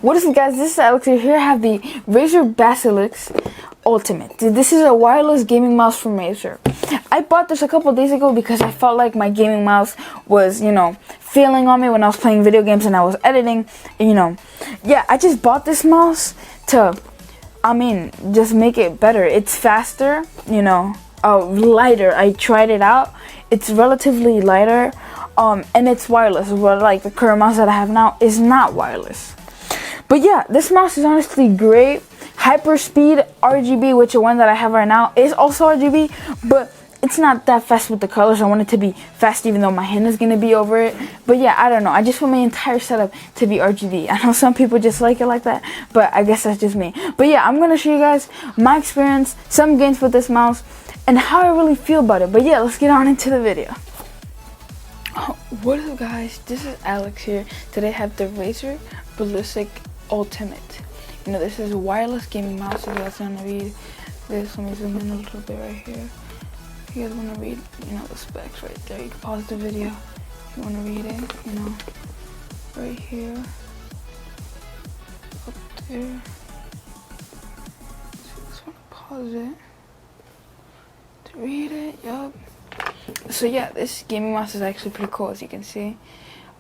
What is it, guys? This is Alex. Here I have the Razer Basilisk Ultimate. This is a wireless gaming mouse from Razer. I bought this a couple days ago because I felt like my gaming mouse was, failing on me when I was playing video games and I was editing. And, yeah, I just bought this mouse to, just make it better. It's faster, lighter. I tried it out. It's relatively lighter. And it's wireless, but like the current mouse that I have now is not wireless. But yeah, this mouse is honestly great. Hyperspeed RGB, which the one that I have right now is also RGB, but it's not that fast with the colors. I want it to be fast even though my hand is gonna be over it. But yeah, I don't know. I just want my entire setup to be RGB. I know some people just like it like that, but I guess that's just me. But yeah, I'm gonna show you guys my experience, some games with this mouse, and how I really feel about it. But yeah, let's get on into the video. What is up, guys? This is Alex here. Today I have the Razer Basilisk Ultimate. This is a wireless gaming mouse. If you guys want to read this, let me zoom in a little bit right here. If you guys want to read, the specs right there, you can pause the video if you want to read it, right here, up there. So I just want to pause it to read it, yup. So yeah, this gaming mouse is actually pretty cool, as you can see.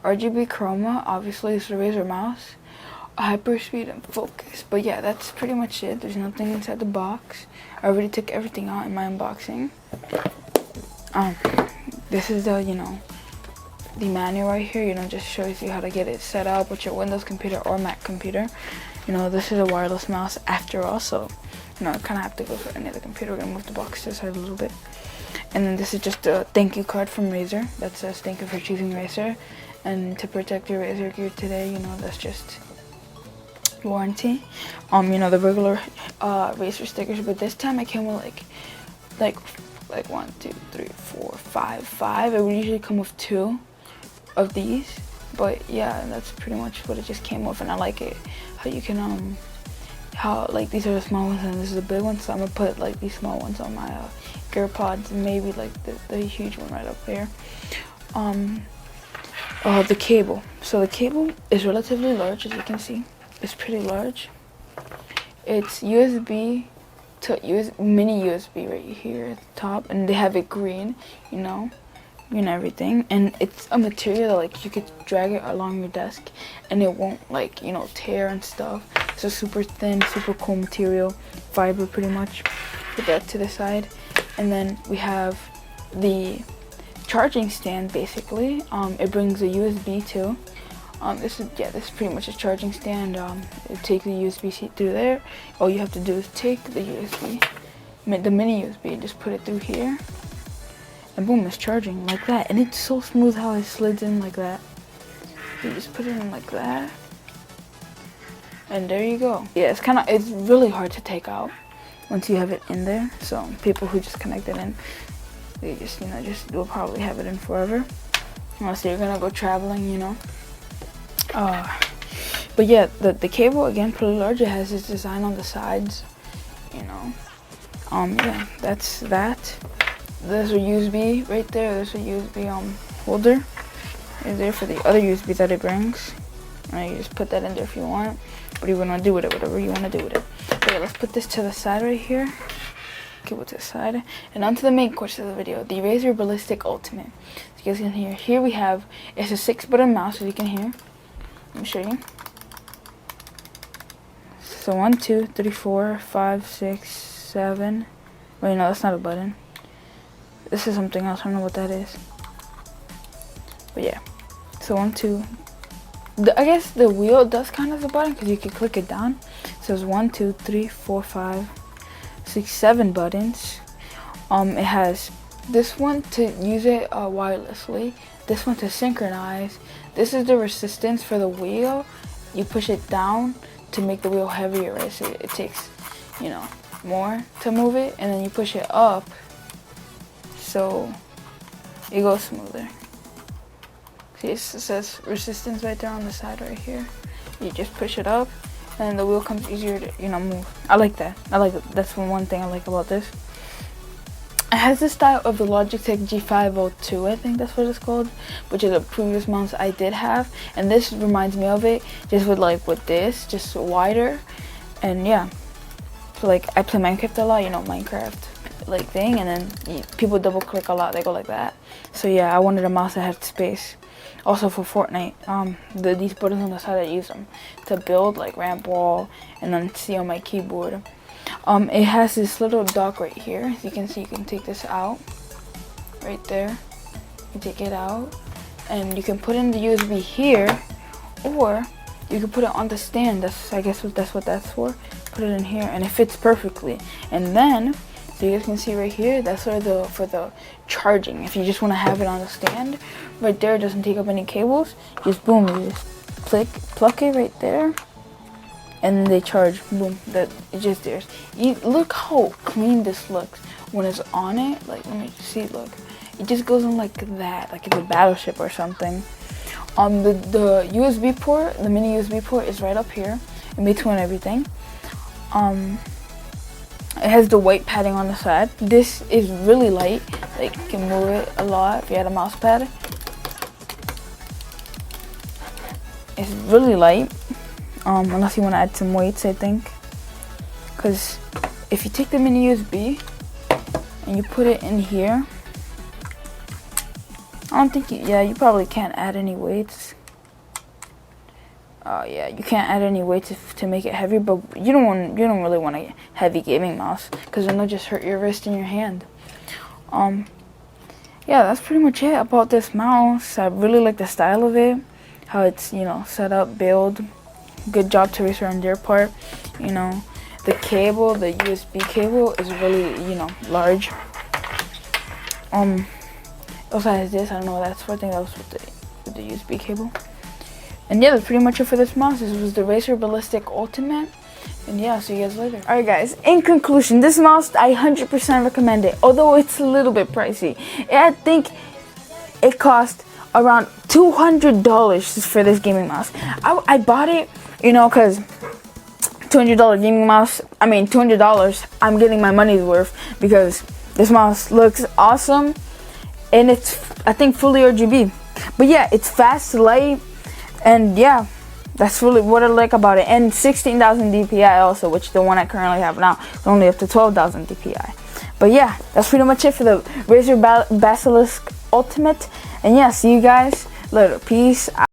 RGB chroma, obviously it's a Razer mouse. Hyperspeed and focus. But yeah, that's pretty much it. There's nothing inside the box. I already took everything out in my unboxing. This is the, the manual right here. Just shows you how to get it set up with your Windows computer or Mac computer. This is a wireless mouse after all, so I kind of have to go for any other computer. We're gonna move the box to the side a little bit. And then this is just a thank you card from Razer that says thank you for choosing Razer, and to protect your Razer gear today, that's just warranty. The regular Razer stickers, but this time I came with like 1, 2, 3, 4, 5. It would usually come with 2 of these, but yeah, that's pretty much what it just came with, and I like it how you can how these are the small ones and this is the big one, so I'm gonna put these small ones on my gear pods, and maybe the huge one right up there. The cable. So the cable is relatively large, as you can see. It's pretty large. It's USB to mini USB right here at the top, and they have it green, everything. And it's a material that you could drag it along your desk and it won't tear and stuff. It's a super thin, super cool material, fiber pretty much. Put that to the side. And then we have the charging stand, basically. It brings a USB too. This is pretty much a charging stand. It takes the USB-C through there. All you have to do is take the USB, the mini USB, and just put it through here, and boom, it's charging like that. And it's so smooth how it slides in like that. You just put it in like that, and there you go. Yeah, it's really hard to take out once you have it in there. So people who just connect it in, they just will probably have it in forever, unless you're gonna go traveling, But yeah, the cable, again, pretty large. It has this design on the sides, yeah, that's that. There's a USB right there. There's a USB holder right there for the other USB that it brings. And you just put that in there if you want. What do you want to do with it? Whatever you want to do with it. But yeah, let's put this to the side right here. Cable to the side. And onto the main course of the video, the Razer Basilisk Ultimate. As you guys can hear, here we have, it's a 6-button mouse, as you can hear. Let me show you. So 1, 2, 3, 4, 5, 6, 7. Wait, no, that's not a button. This is something else. I don't know what that is. But yeah. So 1, 2. I guess the wheel does count as a button because you can click it down. So it's 1, 2, 3, 4, 5, 6, 7 buttons. It has this one to use it wirelessly. This one to synchronize. This is the resistance for the wheel. You push it down to make the wheel heavier, right? So it takes, more to move it, and then you push it up so it goes smoother. See, it says resistance right there on the side right here. You just push it up, and the wheel comes easier to, move. I like that. That's one thing I like about this. It has the style of the Logitech G502, I think that's what it's called, which is a previous mouse I did have, and this reminds me of it, just with this, just wider, and yeah. So like I play Minecraft a lot, you know, Minecraft like thing, and then people double click a lot, they go like that. So yeah, I wanted a mouse that had space. Also for Fortnite, these buttons on the side, I use them to build like ramp wall and then see on my keyboard. It has this little dock right here. As you can see, you can take this out right there. You take it out and you can put in the USB here, or you can put it on the stand. I guess that's what that's for. Put it in here and it fits perfectly. And then, so you guys can see right here, that's for the charging. If you just want to have it on the stand, right there, it doesn't take up any cables. Just boom, you just pluck it right there, and they charge. Boom, that it's just theirs. Look how clean this looks when it's on it. Like, let me see. Look, it just goes on like that, like it's a battleship or something. The USB port, the mini USB port, is right up here in between everything. It has the white padding on the side. This is really light. Like, you can move it a lot if you had a mouse pad. It's really light, unless you want to add some weights, I think. Because if you take the mini USB and you put it in here, I don't think you probably can't add any weights. Yeah, you can't add any weights to make it heavy, but you don't really want a heavy gaming mouse, because then it'll just hurt your wrist and your hand. Yeah, that's pretty much it about this mouse. I really like the style of it, how it's, you know, set up, build. Good job to Razer on their part. You know, the cable, the USB cable is really, you know, large. Also has this, I don't know what that's for. I think that was with the USB cable. And yeah, that's pretty much it for this mouse. This was the Razer Basilisk Ultimate. And yeah, I'll see you guys later. Alright guys, in conclusion, this mouse, I 100% recommend it. Although it's a little bit pricey. I think it cost around $200 for this gaming mouse. I bought it, you know, because $200 gaming mouse, I mean $200, I'm getting my money's worth, because this mouse looks awesome. And it's, I think, fully RGB. But yeah, it's fast, light, and yeah, that's really what I like about it. And 16,000 DPI also, which the one I currently have now is only up to 12,000 DPI. But yeah, that's pretty much it for the Razer Basilisk Ultimate. And yeah, see you guys later. Peace out.